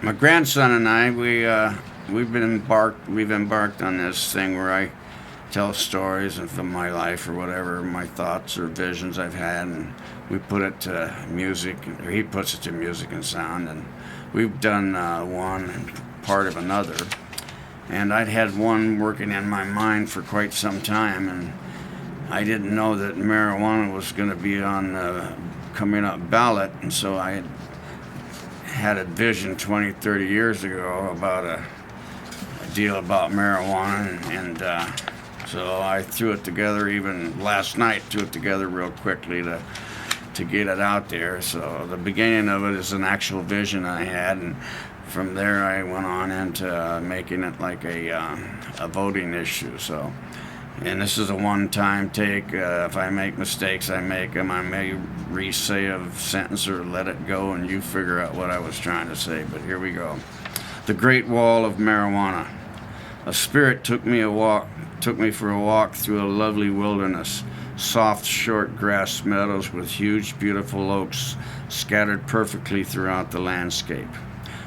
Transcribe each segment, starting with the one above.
My grandson and I, we've embarked on this thing where I tell stories of my life or whatever, my thoughts or visions I've had, and we put it to music, or he puts it to music and sound, and we've done one and part of another. And I'd had one working in my mind for quite some time, and I didn't know that marijuana was going to be on the coming up ballot, and so I had a vision 20, 30 years ago about a deal about marijuana, and so I threw it together even last night, threw it together real quickly to get it out there. So the beginning of it is an actual vision I had, and from there I went on into making it like a voting issue. So, and this is a one-time take. If I make mistakes, I make them. I may re-say a sentence or let it go, and you figure out what I was trying to say. But here we go. The Great Wall of Marijuana. A spirit took me for a walk through a lovely wilderness, soft, short grass meadows with huge, beautiful oaks scattered perfectly throughout the landscape.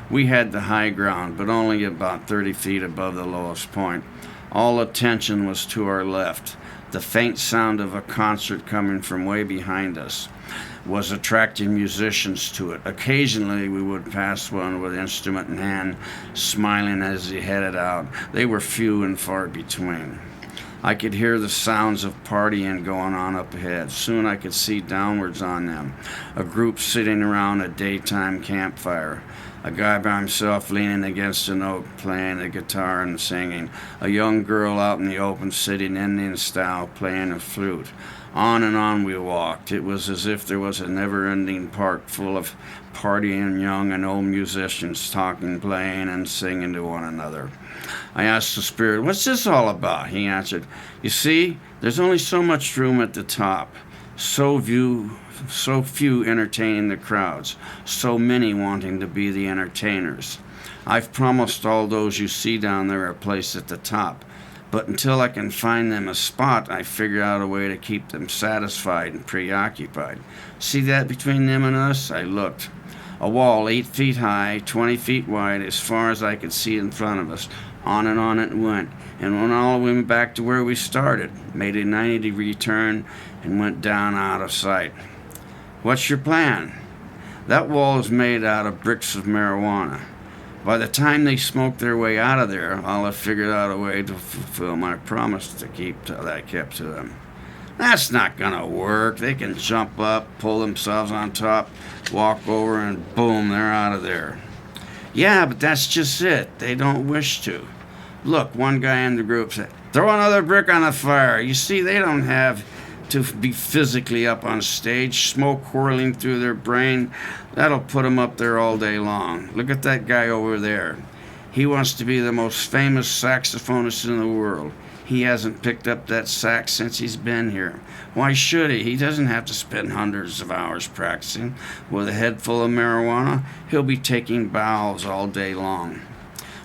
We had the high ground, but only about 30 feet above the lowest point. All attention was to our left. The faint sound of a concert coming from way behind us was attracting musicians to it. Occasionally we would pass one with instrument in hand, smiling as he headed out. They were few and far between. I could hear the sounds of partying going on up ahead. Soon I could see downwards on them, a group sitting around a daytime campfire. A guy by himself leaning against an oak, playing a guitar and singing. A young girl out in the open, sitting Indian style, playing a flute. On and on we walked. It was as if there was a never-ending park full of partying young and old musicians, talking, playing, and singing to one another. I asked the spirit, "What's this all about?" He answered, "You see, there's only so much room at the top. So few entertaining the crowds, so many wanting to be the entertainers. I've promised all those you see down there a place at the top, but until I can find them a spot, I figure out a way to keep them satisfied and preoccupied. See that between them and us?" I looked. A wall 8 feet high, 20 feet wide, as far as I could see in front of us. On and on it went, and went all the way back to where we started, made a 90-degree turn, and went down out of sight. "What's your plan?" "That wall is made out of bricks of marijuana. By the time they smoke their way out of there, I'll have figured out a way to fulfill my promise that I kept to them." "That's not gonna work. They can jump up, pull themselves on top, walk over, and boom, they're out of there." "Yeah, but that's just it. They don't wish to. Look," one guy in the group said, "throw another brick on the fire. You see, they don't have to be physically up on stage, smoke whirling through their brain. That'll put them up there all day long. Look at that guy over there. He wants to be the most famous saxophonist in the world. He hasn't picked up that sax since he's been here. Why should he? He doesn't have to spend hundreds of hours practicing. With a head full of marijuana, he'll be taking bows all day long."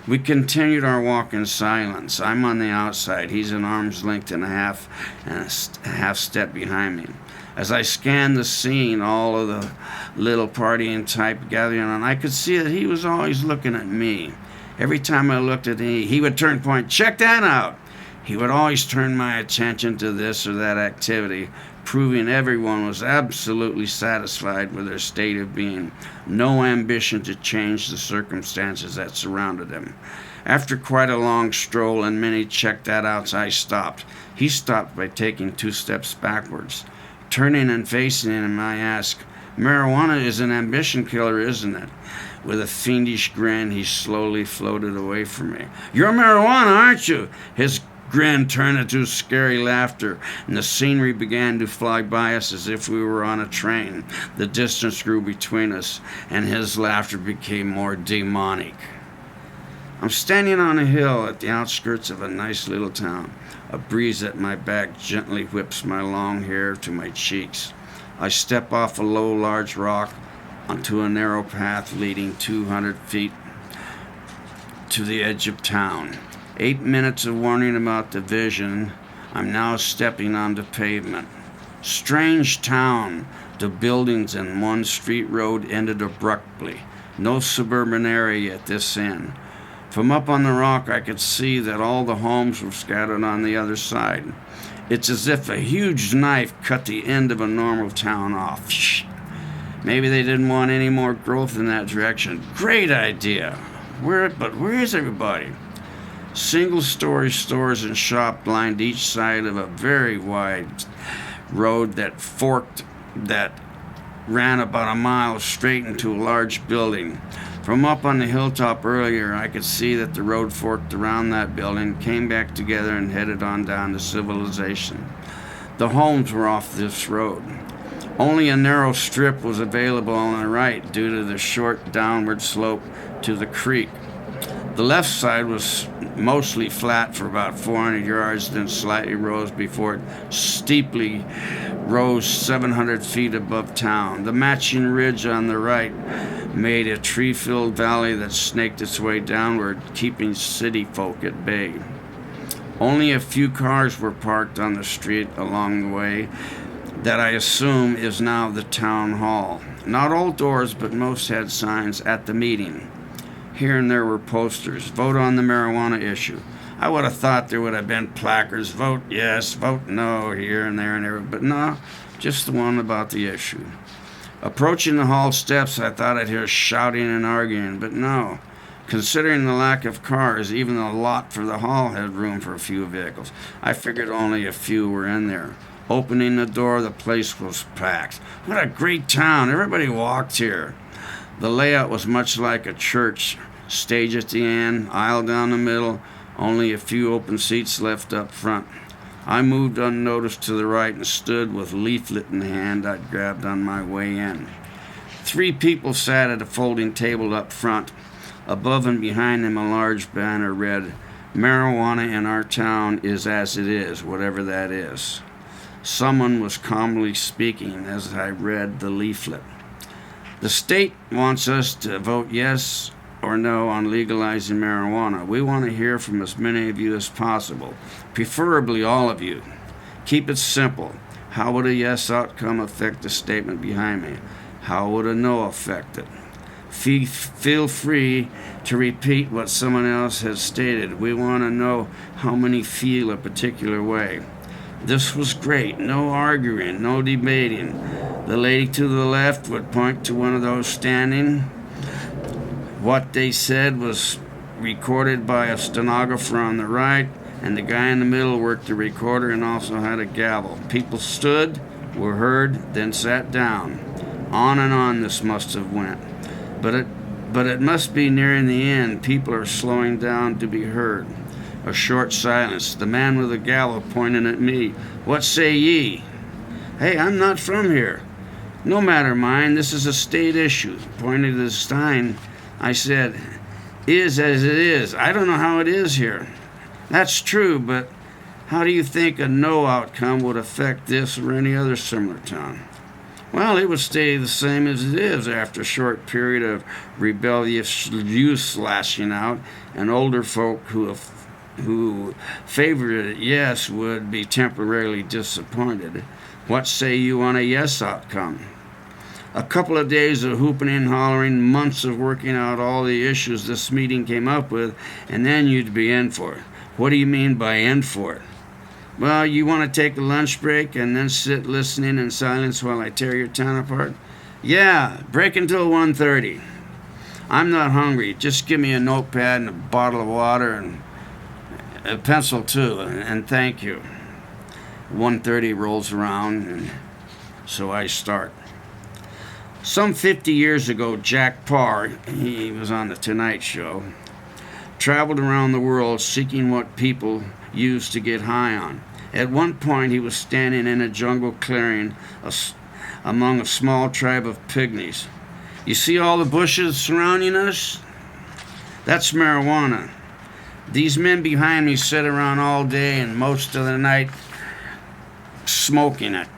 We continued our walk in silence. I'm on the outside. He's an arm's length and a half step behind me. As I scanned the scene, all of the little partying type gathering on, I could see that he was always looking at me. Every time I looked at him, he would turn point, "Check that out." He would always turn my attention to this or that activity, proving everyone was absolutely satisfied with their state of being, no ambition to change the circumstances that surrounded them. After quite a long stroll and many checked that out, I stopped. He stopped by taking 2 steps backwards. Turning and facing him, I asked, "Marijuana is an ambition killer, isn't it?" With a fiendish grin, he slowly floated away from me. "You're marijuana, aren't you?" His grin turned into scary laughter, and the scenery began to fly by us as if we were on a train. The distance grew between us, and his laughter became more demonic. I'm standing on a hill at the outskirts of a nice little town. A breeze at my back gently whips my long hair to my cheeks. I step off a low, large rock onto a narrow path leading 200 feet to the edge of town. 8 minutes of warning about the vision. I'm now stepping onto pavement. Strange town. The buildings and one street road ended abruptly. No suburban area at this end. From up on the rock, I could see that all the homes were scattered on the other side. It's as if a huge knife cut the end of a normal town off. Maybe they didn't want any more growth in that direction. Great idea. But where is everybody? Single-story stores and shops lined each side of a very wide road that ran about a mile straight into a large building. From up on the hilltop earlier, I could see that the road forked around that building, came back together, and headed on down to civilization. The homes were off this road. Only a narrow strip was available on the right due to the short downward slope to the creek. The left side was mostly flat for about 400 yards, then slightly rose before it steeply rose 700 feet above town. The matching ridge on the right made a tree-filled valley that snaked its way downward, keeping city folk at bay. Only a few cars were parked on the street along the way that I assume is now the town hall. Not all doors, but most had signs "At the meeting." Here and there were posters, "Vote on the marijuana issue." I would have thought there would have been placards, "Vote yes," "Vote no," here and there and everywhere, but no, just the one about the issue. Approaching the hall steps, I thought I'd hear shouting and arguing, but no. Considering the lack of cars, even the lot for the hall had room for a few vehicles. I figured only a few were in there. Opening the door, the place was packed. What a great town. Everybody walked here. The layout was much like a church. Stage at the end, aisle down the middle, only a few open seats left up front. I moved unnoticed to the right and stood with leaflet in hand I'd grabbed on my way in. 3 people sat at a folding table up front. Above and behind them, a large banner read, "Marijuana in our town is as it is, whatever that is." Someone was calmly speaking as I read the leaflet. "The state wants us to vote yes or no on legalizing marijuana. We want to hear from as many of you as possible, preferably all of you. Keep it simple. How would a yes outcome affect the statement behind me? How would a no affect it? Feel free to repeat what someone else has stated. We want to know how many feel a particular way." This was great. No arguing, no debating. The lady to the left would point to one of those standing. What they said was recorded by a stenographer on the right, and the guy in the middle worked the recorder and also had a gavel. People stood, were heard, then sat down. On and on this must have went. But it must be nearing the end. People are slowing down to be heard. A short silence. The man with the gavel pointing at me. "What say ye?" "Hey, I'm not from here." "No matter mine, this is a state issue." Pointing to the sign, I said, "Is as it is. I don't know how it is here." "That's true, but how do you think a no outcome would affect this or any other similar town?" "Well, it would stay the same as it is after a short period of rebellious youth lashing out, and older folk who favored it yes would be temporarily disappointed. What say you on a yes outcome?" A couple of days of hooping and hollering, months of working out all the issues this meeting came up with, and then you'd be in for it. "What do you mean by in for it?" "Well, you want to take a lunch break and then sit listening in silence while I tear your town apart?" "Yeah, break until 1:30. I'm not hungry. Just give me a notepad and a bottle of water and a pencil too, and thank you." 1:30 rolls around, and so I start. Some 50 years ago, Jack Parr, he was on the Tonight Show, traveled around the world seeking what people used to get high on. At one point, he was standing in a jungle clearing among a small tribe of pygmies. "You see all the bushes surrounding us? That's marijuana. These men behind me sit around all day and most of the night smoking it.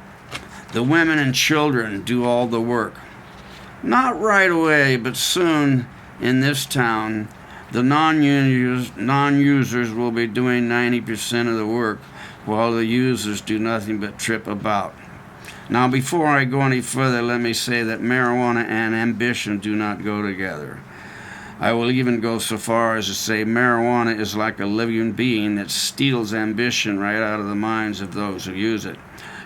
The women and children do all the work. Not right away, but soon in this town, the non-users will be doing 90% of the work, while the users do nothing but trip about. Now, before I go any further, let me say that marijuana and ambition do not go together. I will even go so far as to say marijuana is like a living being that steals ambition right out of the minds of those who use it.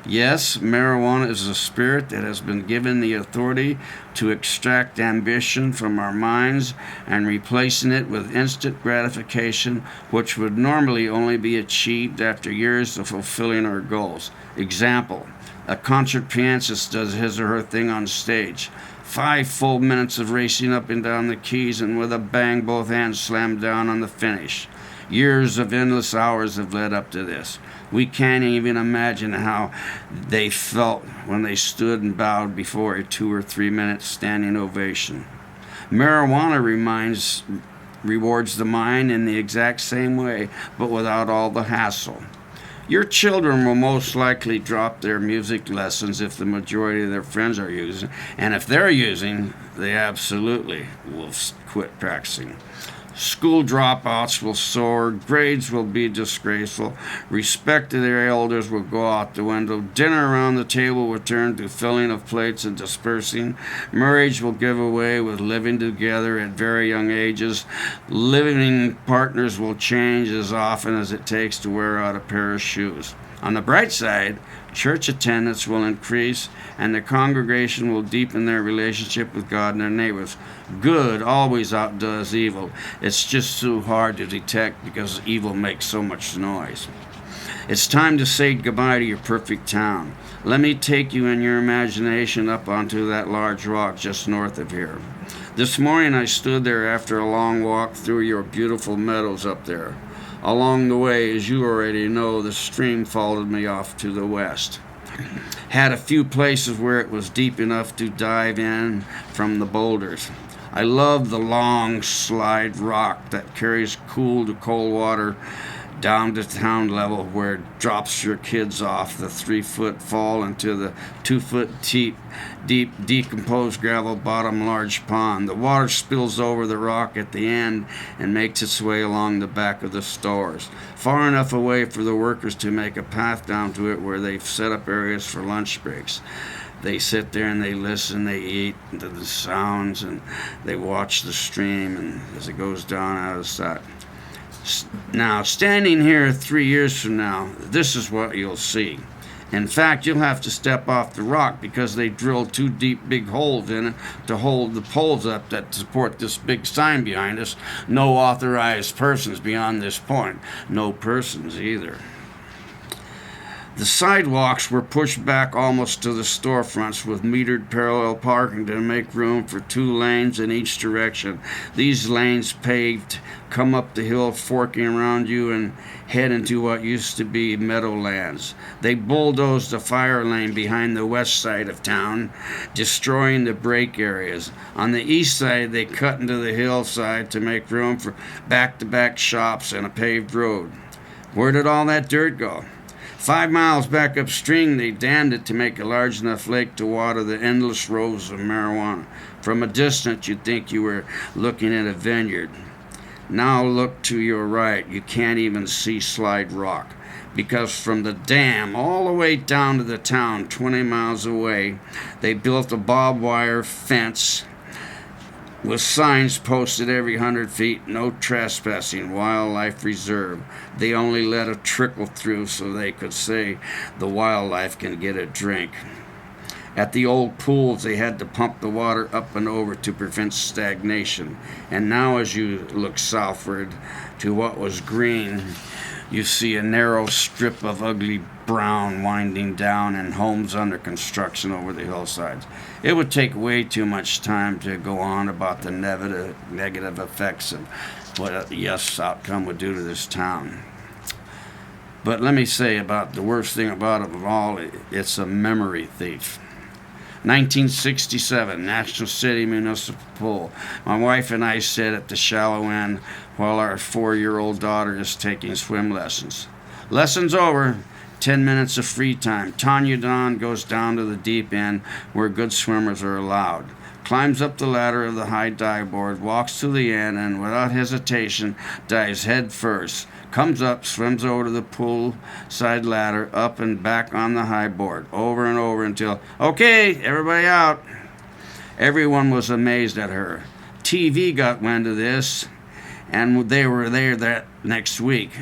Yes, marijuana is a spirit that has been given the authority to extract ambition from our minds and replacing it with instant gratification, which would normally only be achieved after years of fulfilling our goals. Example, a concert pianist does his or her thing on stage. 5 full minutes of racing up and down the keys, and with a bang, both hands slam down on the finish. Years of endless hours have led up to this. We can't even imagine how they felt when they stood and bowed before a 2 or 3 minute standing ovation. Marijuana rewards the mind in the exact same way, but without all the hassle. Your children will most likely drop their music lessons if the majority of their friends are using, and if they're using, they absolutely will quit practicing. School dropouts will soar, grades will be disgraceful, respect to their elders will go out the window, dinner around the table will turn to filling of plates and dispersing, marriage will give away with living together at very young ages, living partners will change as often as it takes to wear out a pair of shoes. On the bright side, church attendance will increase and the congregation will deepen their relationship with God and their neighbors. Good always outdoes evil. It's just so hard to detect because evil makes so much noise. It's time to say goodbye to your perfect town. Let me take you in your imagination up onto that large rock just north of here. This morning I stood there after a long walk through your beautiful meadows up there. Along the way, as you already know, the stream followed me off to the west. Had a few places where it was deep enough to dive in from the boulders. I love the long slide rock that carries cool to cold water down to town level where it drops your kids off the 3-foot fall into the 2-foot deep decomposed gravel bottom large pond. The water spills over the rock at the end and makes its way along the back of the stores, far enough away for the workers to make a path down to it where they've set up areas for lunch breaks. They sit there and they listen, they eat to the sounds, and they watch the stream and as it goes down out of sight. Now, standing here 3 years from now, this is what you'll see. In fact, you'll have to step off the rock because they drilled 2 deep, big holes in it to hold the poles up that support this big sign behind us. No authorized persons beyond this point. No persons either. The sidewalks were pushed back almost to the storefronts with metered parallel parking to make room for 2 lanes in each direction. These lanes paved come up the hill, forking around you and head into what used to be meadowlands. They bulldozed the fire lane behind the west side of town, destroying the break areas. On the east side, they cut into the hillside to make room for back-to-back shops and a paved road. Where did all that dirt go? 5 miles back upstream, they dammed it to make a large enough lake to water the endless rows of marijuana. From a distance, you'd think you were looking at a vineyard. Now look to your right. You can't even see Slide Rock, because from the dam all the way down to the town 20 miles away, they built a barbed wire fence with signs posted every 100 feet, no trespassing, wildlife reserve. They only let a trickle through so they could say the wildlife can get a drink. At the old pools, they had to pump the water up and over to prevent stagnation. And now as you look southward to what was green, you see a narrow strip of ugly brown winding down and homes under construction over the hillsides. It would take way too much time to go on about the negative effects of what a yes outcome would do to this town. But let me say about the worst thing about it of all, it's a memory thief. 1967, National City Municipal Pool. My wife and I sit at the shallow end while our 4-year-old daughter is taking swim lessons. Lessons over, 10 minutes of free time. Tanya Dawn goes down to the deep end where good swimmers are allowed. climbs up the ladder of the high dive board, walks to the end, and without hesitation dives head first. Comes up, swims over to the poolside ladder, up and back on the high board, over and over until, okay, everybody out. Everyone was amazed at her. TV got wind of this, and they were there that next week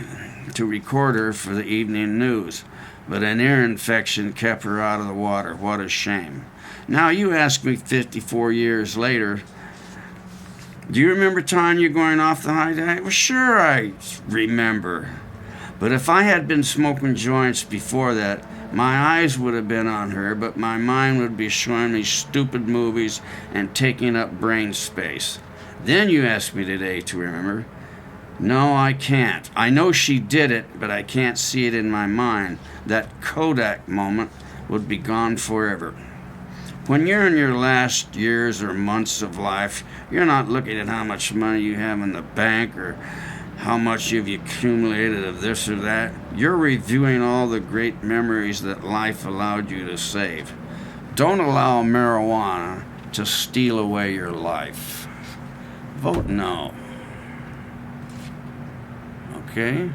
to record her for the evening news. But an ear infection kept her out of the water. What a shame. Now you ask me 54 years later, do you remember Tanya going off the high dive? Well, sure I remember. But if I had been smoking joints before that, my eyes would have been on her, but my mind would be showing me stupid movies and taking up brain space. Then you ask me today to remember. No, I can't. I know she did it, but I can't see it in my mind. That Kodak moment would be gone forever. When you're in your last years or months of life, you're not looking at how much money you have in the bank or how much you've accumulated of this or that. You're reviewing all the great memories that life allowed you to save. Don't allow marijuana to steal away your life. Vote no. Okay?